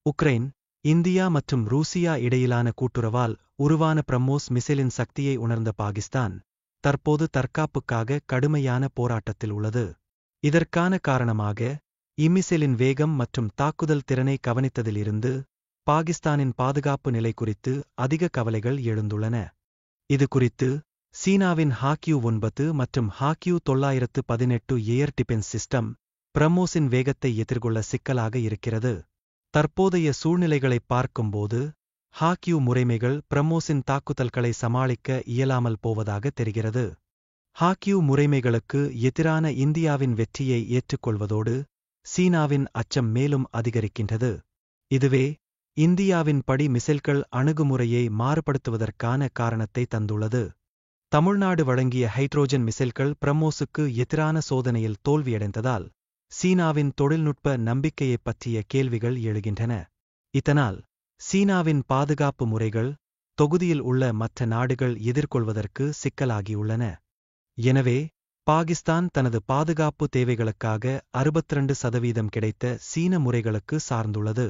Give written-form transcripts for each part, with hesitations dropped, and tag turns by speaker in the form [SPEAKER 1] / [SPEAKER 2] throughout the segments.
[SPEAKER 1] Ukraine, India மற்றும் ரூசியா இடையிலான கூட்டுறவால் உருவான பிரம்மோஸ் மிசைலின் சக்தியை உணர்ந்த பாகிஸ்தான், தற்போது தற்காப்புக்காக கடுமையான போராட்டத்தில் உள்ளது. இதற்கான காரணமாக, இம்மிசைலின் வேகம் மற்றும் தாக்குதல் திறனை கவனித்ததிலிருந்து, பாகிஸ்தானின் பாதுகாப்பு நிலை குறித்து அதிக கவலைகள் எழுந்துள்ளன. இது குறித்து, சீனாவின் HQ-9 மற்றும் HQ-918 ஏர் டிஃபென்ஸ் சிஸ்டம், பிரம்மோஸின் வேகத்தை எதிர்கொள்ள சிக்கலாக இருக்கிறது. தற்போதைய சூழ்நிலைகளைப் பார்க்கும்போது, HQ முறைமைகள் பிரம்மோஸின் தாக்குதல்களை சமாளிக்க இயலாமல் போவதாக தெரிகிறது. HQ முறைமைகளுக்கு எதிரான இந்தியாவின் வெற்றியை ஏற்றுக்கொள்வதோடு, சீனாவின் அச்சம் மேலும் அதிகரிக்கின்றது. இதுவே, இந்தியாவின் படி மிசைல்கள் அணுகுமுறையை மாறுபடுத்துவதற்கான காரணத்தை தந்துள்ளது. தமிழ்நாடு வழங்கிய ஹைட்ரோஜன் மிசைல்கள் பிரம்மோஸுக்கு எதிரான சோதனையில் தோல்வியடைந்ததால், சீனாவின் தொழில்நுட்ப நம்பிக்கையைப் பற்றிய கேள்விகள் எழுகின்றன. இதனால், சீனாவின் பாதுகாப்பு முறைகள், தொகுதியில் உள்ள மற்ற நாடுகள் எதிர்கொள்வதற்கு சிக்கலாகியுள்ளன. எனவே, பாகிஸ்தான் தனது பாதுகாப்பு தேவைகளுக்காக 62% கிடைத்த சீன முறைகளுக்கு சார்ந்துள்ளது.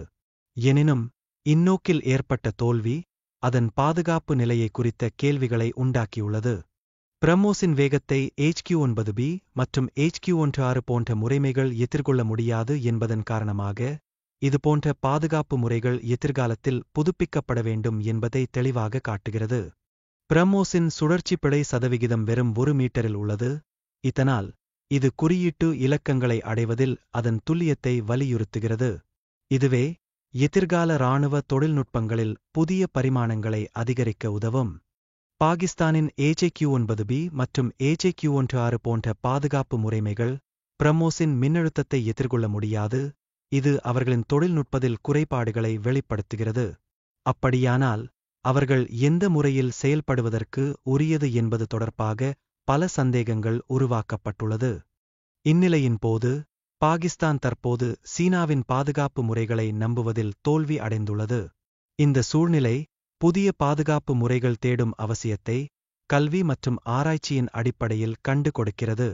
[SPEAKER 1] எனினும், இந்நோக்கில் ஏற்பட்ட தோல்வி, அதன் பாதுகாப்பு நிலையை குறித்த கேள்விகளை உண்டாக்கியுள்ளது. பிரம்மோஸின் வேகத்தை HQ-9B மற்றும் HQ-16 போன்ற முறைமைகள் எதிர்கொள்ள முடியாது என்பதன் காரணமாக, இதுபோன்ற பாதுகாப்பு முறைகள் எதிர்காலத்தில் புதுப்பிக்கப்பட வேண்டும் என்பதை தெளிவாக காட்டுகிறது. பிரம்மோஸின் சுழற்சி பிழை சதவிகிதம் வெறும் 1 மீட்டரில் உள்ளது. இதனால், இது குறியீட்டு இலக்கங்களை அடைவதில் அதன் துல்லியத்தை வலியுறுத்துகிறது. இதுவே, எதிர்கால இராணுவ தொழில்நுட்பங்களில் புதிய பரிமாணங்களை அதிகரிக்க உதவும். பாகிஸ்தானின் HQ-9B மற்றும் HQ-16 போன்ற பாதுகாப்பு முறைமைகள், பிரம்மோஸின் மின்னழுத்தத்தை எதிர்கொள்ள முடியாது. இது அவர்களின் தொழில்நுட்பத்தில் குறைபாடுகளை வெளிப்படுத்துகிறது. அப்படியானால், அவர்கள் எந்த முறையில் செயல்படுவதற்கு உரியது என்பது தொடர்பாக பல சந்தேகங்கள் உருவாக்கப்பட்டுள்ளது. இந்நிலையின் போது, பாகிஸ்தான் தற்போது சீனாவின் பாதுகாப்பு முறைகளை நம்புவதில் தோல்வி அடைந்துள்ளது. இந்த சூழ்நிலை, புதிய பாதுகாப்பு முறைகள் தேடும் அவசியத்தை, கல்வி மற்றும் ஆராய்ச்சியின் அடிப்படையில் கண்டு கொடுக்கிறது.